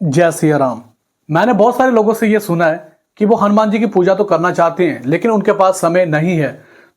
जय सिया राम। मैंने बहुत सारे लोगों से ये सुना है कि वो हनुमान जी की पूजा तो करना चाहते हैं लेकिन उनके पास समय नहीं है।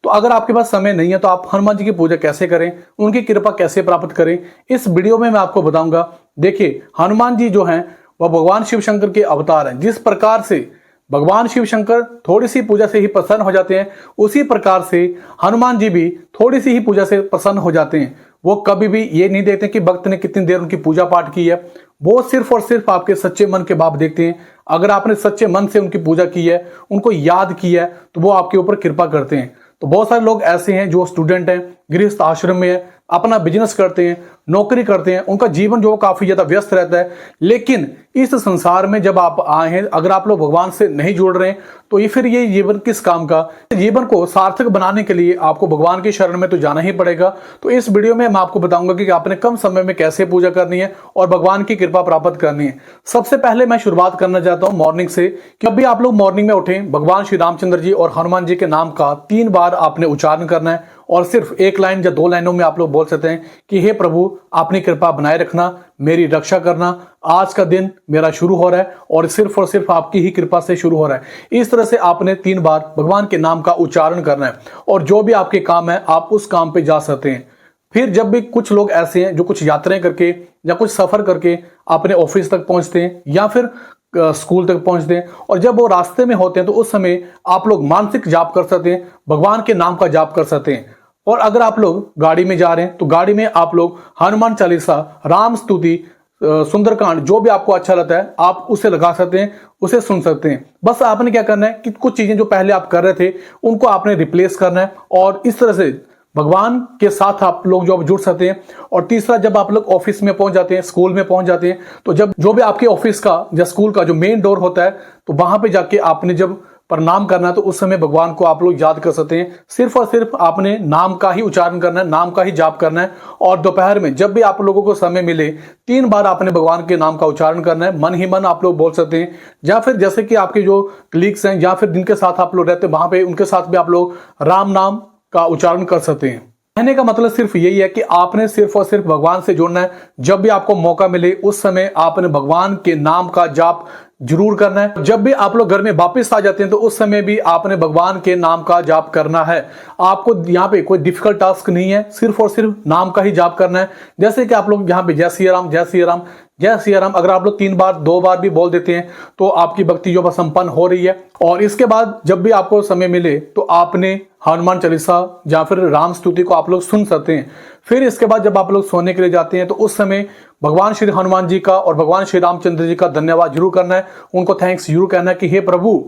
तो अगर आपके पास समय नहीं है तो आप हनुमान जी की पूजा कैसे करें, उनकी कृपा कैसे प्राप्त करें, इस वीडियो में मैं आपको बताऊंगा। देखिए, हनुमान जी जो हैं वह भगवान शिव शंकर के अवतार हैं। जिस प्रकार से भगवान शिव शंकर थोड़ी सी पूजा से ही प्रसन्न हो जाते हैं, उसी प्रकार से हनुमान जी भी थोड़ी सी ही पूजा से प्रसन्न हो जाते हैं। वो कभी भी ये नहीं देखते कि भक्त ने कितनी देर उनकी पूजा पाठ की है। वो सिर्फ और सिर्फ आपके सच्चे मन के भाव देखते हैं। अगर आपने सच्चे मन से उनकी पूजा की है, उनको याद किया है, तो वो आपके ऊपर कृपा करते हैं। तो बहुत सारे लोग ऐसे हैं जो स्टूडेंट हैं, गृहस्थ आश्रम में है, अपना बिजनेस करते हैं, नौकरी करते हैं, उनका जीवन जो काफी ज्यादा व्यस्त रहता है। लेकिन इस संसार में जब आप आए हैं, अगर आप लोग भगवान से नहीं जुड़ रहे हैं तो ये जीवन किस काम का। जीवन को सार्थक बनाने के लिए आपको भगवान की शरण में तो जाना ही पड़ेगा। तो इस वीडियो में मैं आपको बताऊंगा कि आपने कम समय में कैसे पूजा करनी है और भगवान की कृपा प्राप्त करनी है। सबसे पहले मैं शुरुआत करना चाहता हूं मॉर्निंग से कि अभी आप लोग मॉर्निंग में उठें, भगवान श्री रामचंद्र जी और हनुमान जी के नाम का 3 बार आपने उच्चारण करना है और सिर्फ 1 लाइन या 2 लाइनों में आप लोग बोल सकते हैं कि हे प्रभु, अपनी कृपा बनाए रखना, मेरी रक्षा करना, आज का दिन मेरा शुरू हो रहा है और सिर्फ आपकी ही कृपा से शुरू हो रहा है। इस तरह से आपने 3 बार भगवान के नाम का उच्चारण करना है और जो भी आपके काम है आप उस काम पे जा सकते हैं। फिर जब भी कुछ लोग ऐसे हैं जो कुछ यात्राएं करके या कुछ सफर करके अपने ऑफिस तक पहुंचते हैं या फिर स्कूल तक पहुंचते हैं और जब वो रास्ते में होते हैं तो उस समय आप लोग मानसिक जाप कर सकते हैं, भगवान के नाम का जाप कर सकते हैं। और अगर आप लोग गाड़ी में जा रहे हैं तो गाड़ी में आप लोग हनुमान चालीसा, राम स्तुति, सुंदरकांड, जो भी आपको अच्छा लगता है आप उसे लगा सकते हैं, उसे सुन सकते हैं। बस आपने क्या करना है कि कुछ चीजें जो पहले आप कर रहे थे उनको आपने रिप्लेस करना है और इस तरह से भगवान के साथ आप लोग जो जुड़ सकते हैं। और तीसरा, जब आप लोग ऑफिस में पहुंच जाते हैं, स्कूल में पहुंच जाते हैं, तो जब जो भी आपके ऑफिस का या स्कूल का जो मेन डोर होता है तो वहां पे जाके आपने जब प्रणाम करना है तो उस समय भगवान को आप लोग याद कर सकते हैं। सिर्फ और सिर्फ आपने नाम का ही उच्चारण करना है, नाम का ही जाप करना है। और दोपहर में जब भी आप लोगों को समय मिले 3 बार आपने भगवान के नाम का उच्चारण करना है। मन ही मन आप लोग बोल सकते हैं या फिर जैसे कि आपके जो कलीग्स हैं या फिर जिनके साथ आप लोग रहते हैं वहां पे उनके साथ भी आप लोग राम नाम का उच्चारण कर सकते हैं। कहने का मतलब सिर्फ यही है कि आपने सिर्फ और सिर्फ भगवान से जुड़ना है। जब भी आपको मौका मिले उस समय आपने भगवान के नाम का जाप जरूर करना है। जब भी आप लोग घर में वापस आ जाते हैं तो उस समय भी आपने भगवान के नाम का जाप करना है। आपको यहाँ पे कोई डिफिकल्ट टास्क नहीं है, सिर्फ और सिर्फ नाम का ही जाप करना है। जैसे कि आप लोग यहाँ पे जय सिया राम, जय सिया राम, जय सिया राम अगर आप लोग 3 बार 2 बार भी बोल देते हैं तो आपकी भक्ति जो संपन्न हो रही है। और इसके बाद जब भी आपको समय मिले तो आपने हनुमान चालीसा या फिर राम स्तुति को आप लोग सुन सकते हैं। फिर इसके बाद जब आप लोग सोने के लिए जाते हैं तो उस समय भगवान श्री हनुमान जी का और भगवान श्री रामचंद्र जी का धन्यवाद जरूर करना है, उनको थैंक्स जरूर कहना है कि हे प्रभु,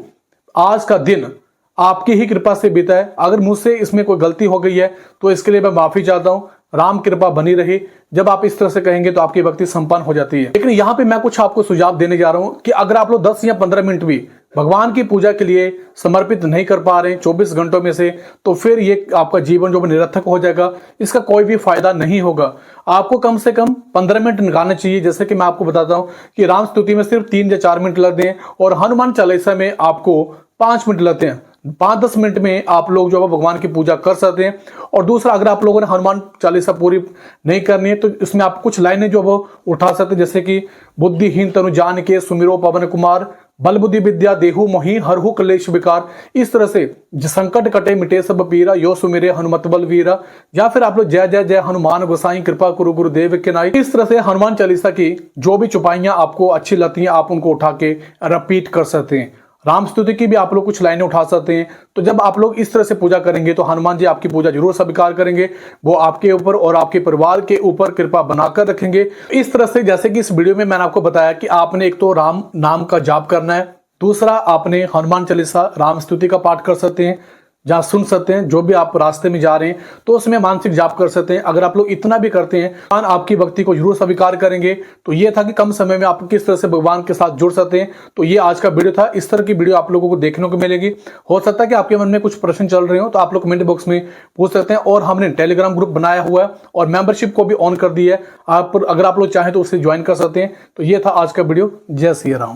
आज का दिन आपकी ही कृपा से बीता है। अगर मुझसे इसमें कोई गलती हो गई है तो इसके लिए मैं माफी चाहता हूं, राम कृपा बनी रही। जब आप इस तरह से कहेंगे तो आपकी भक्ति संपन्न हो जाती है। लेकिन यहाँ पे मैं कुछ आपको सुझाव देने जा रहा हूं कि अगर आप लोग 10 या 15 मिनट भी भगवान की पूजा के लिए समर्पित नहीं कर पा रहे 24 घंटों में से, तो फिर ये आपका जीवन जो निरर्थक हो जाएगा, इसका कोई भी फायदा नहीं होगा। आपको कम से कम 15 मिनट निकालना चाहिए। जैसे कि मैं आपको बताता हूं कि राम स्तुति में सिर्फ 3 या 4 मिनट लगते हैं और हनुमान चालीसा में आपको 5 मिनट लगते हैं। 5-10 मिनट में आप लोग जो है भगवान की पूजा कर सकते हैं। और दूसरा, अगर आप लोगों ने हनुमान चालीसा पूरी नहीं करनी है तो इसमें आप कुछ लाइनें जो वो उठा सकते हैं, जैसे कि बुद्धिहीन तनु जान के सुमिरो पवन कुमार, बल बुद्धि विद्या देहु मोहि हरहु कलेश विकार। इस तरह से संकट कटे मिटे सब पीरा, यो सुमिरे हनुमत बल वीरा। या फिर आप लोग जय जय जय हनुमान गोसाई कृपा गुरु गुरुदेव के नाई। इस तरह से हनुमान चालीसा की जो भी चौपाइयां आपको अच्छी लगती हैं आप उनको उठा के रिपीट कर सकते हैं। राम स्तुति की भी आप लोग कुछ लाइनें उठा सकते हैं। तो जब आप लोग इस तरह से पूजा करेंगे तो हनुमान जी आपकी पूजा जरूर स्वीकार करेंगे। वो आपके ऊपर और आपके परिवार के ऊपर कृपा बनाकर रखेंगे। इस तरह से जैसे कि इस वीडियो में मैंने आपको बताया कि आपने एक तो राम नाम का जाप करना है, दूसरा आपने हनुमान चालीसा राम स्तुति का पाठ कर सकते हैं, जहां सुन सकते हैं। जो भी आप रास्ते में जा रहे हैं तो उसमें मानसिक जाप कर सकते हैं। अगर आप लोग इतना भी करते हैं भगवान आपकी भक्ति को जरूर स्वीकार करेंगे। तो ये था कि कम समय में आप किस तरह से भगवान के साथ जुड़ सकते हैं। तो ये आज का वीडियो था। इस तरह की वीडियो आप लोगों को देखने को मिलेगी। हो सकता है कि आपके मन में कुछ प्रश्न चल रहे हो तो आप लोग कमेंट बॉक्स में पूछ सकते हैं। और हमने टेलीग्राम ग्रुप बनाया हुआ है और मेंबरशिप को भी ऑन कर दी है। अगर आप लोग चाहें तो उसे ज्वाइन कर सकते हैं। तो ये था आज का वीडियो। जय सिया राम।